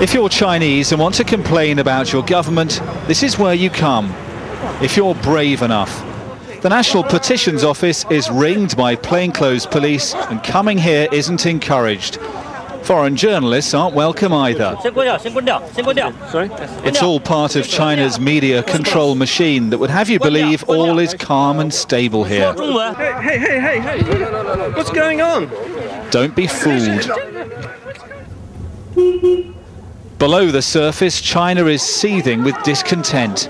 If you're Chinese and want to complain about your government, this is where you come, if you're brave enough. The National Petitions Office is ringed by plainclothes police, and coming here isn't encouraged. Foreign journalists aren't welcome either. It's all part of China's media control machine that would have you believe all is calm and stable here. Hey, what's going on? Don't be fooled. Below the surface, China is seething with discontent.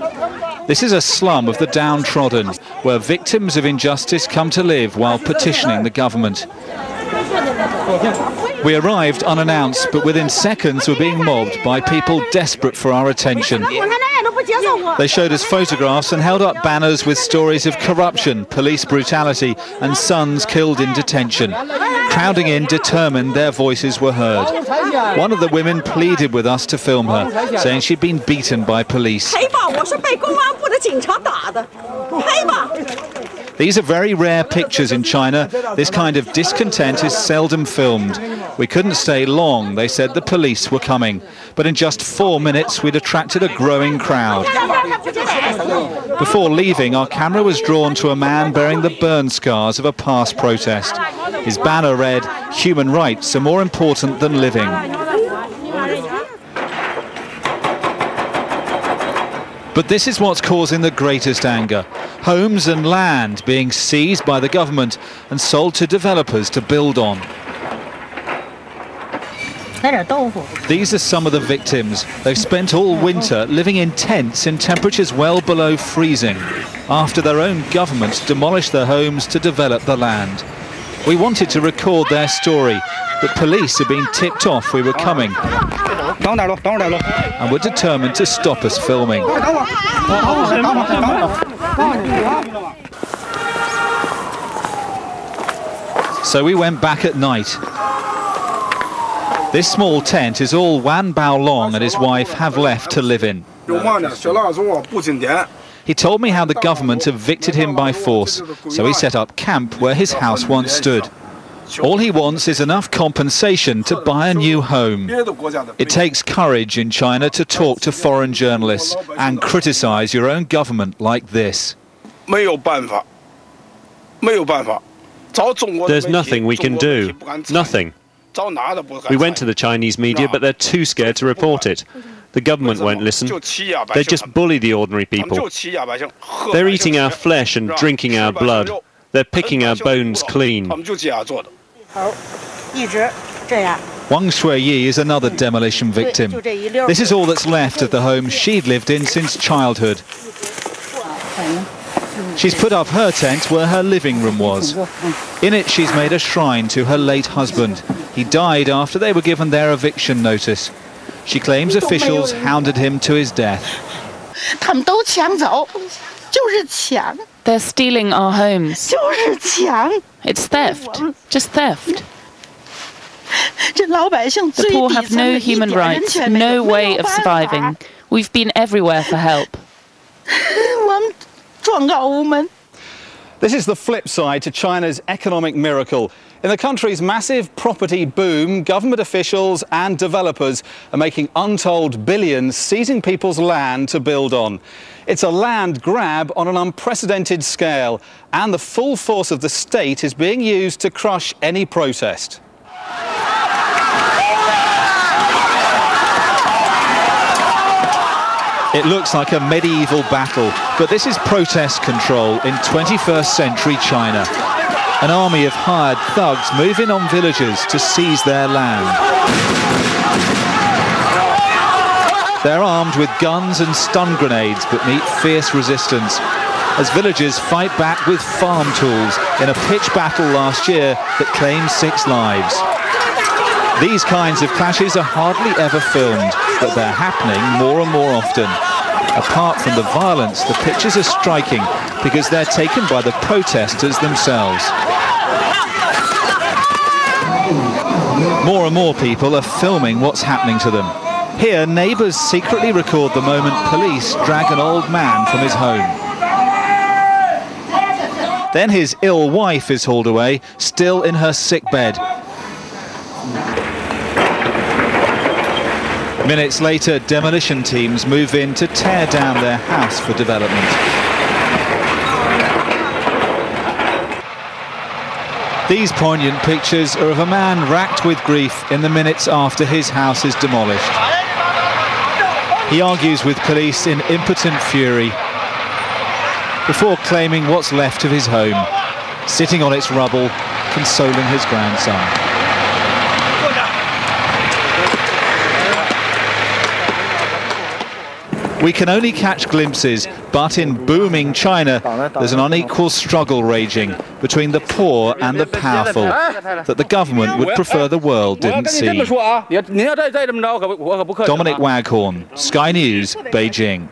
This is a slum of the downtrodden, where victims of injustice come to live while petitioning the government. We arrived unannounced, but within seconds we're being mobbed by people desperate for our attention. They showed us photographs and held up banners with stories of corruption, police brutality and sons killed in detention. Crowding in, determined their voices were heard. One of the women pleaded with us to film her, saying she'd been beaten by police. These are very rare pictures in China. This kind of discontent is seldom filmed. We couldn't stay long. They said the police were coming. But in just 4 minutes, we'd attracted a growing crowd. Before leaving, our camera was drawn to a man bearing the burn scars of a past protest. His banner read, "Human rights are more important than living." But this is what's causing the greatest anger. Homes and land being seized by the government and sold to developers to build on. These are some of the victims. They've spent all winter living in tents in temperatures well below freezing, after their own governments demolished their homes to develop the land. We wanted to record their story, but police had been tipped off we were coming and were determined to stop us filming. So we went back at night. This small tent is all Wan Baolong and his wife have left to live in. He told me how the government evicted him by force, so he set up camp where his house once stood. All he wants is enough compensation to buy a new home. It takes courage in China to talk to foreign journalists and criticize your own government like this. There's nothing we can do. Nothing. We went to the Chinese media, but they're too scared to report it. The government won't listen. They just bully the ordinary people. They're eating our flesh and drinking our blood. They're picking our bones clean. Wang Shuiyi is another demolition victim. This is all that's left of the home she'd lived in since childhood. She's put up her tent where her living room was. In it, she's made a shrine to her late husband. He died after they were given their eviction notice. She claims officials hounded him to his death. They're stealing our homes. It's theft, just theft. The poor have no human rights, no way of surviving. We've been everywhere for help. This is the flip side to China's economic miracle. In the country's massive property boom, government officials and developers are making untold billions seizing people's land to build on. It's a land grab on an unprecedented scale, and the full force of the state is being used to crush any protest. It looks like a medieval battle, but this is protest control in 21st century China. An army of hired thugs move in on villagers to seize their land. They're armed with guns and stun grenades, but meet fierce resistance as villagers fight back with farm tools in a pitched battle last year that claimed 6 lives. These kinds of clashes are hardly ever filmed, but they're happening more and more often. Apart from the violence, the pictures are striking because they're taken by the protesters themselves. More and more people are filming what's happening to them. Here, neighbours secretly record the moment police drag an old man from his home. Then his ill wife is hauled away, still in her sick bed. Minutes later, demolition teams move in to tear down their house for development. These poignant pictures are of a man racked with grief in the minutes after his house is demolished. He argues with police in impotent fury before claiming what's left of his home, sitting on its rubble, consoling his grandson. We can only catch glimpses, but in booming China, there's an unequal struggle raging between the poor and the powerful that the government would prefer the world didn't see. Dominic Waghorn, Sky News, Beijing.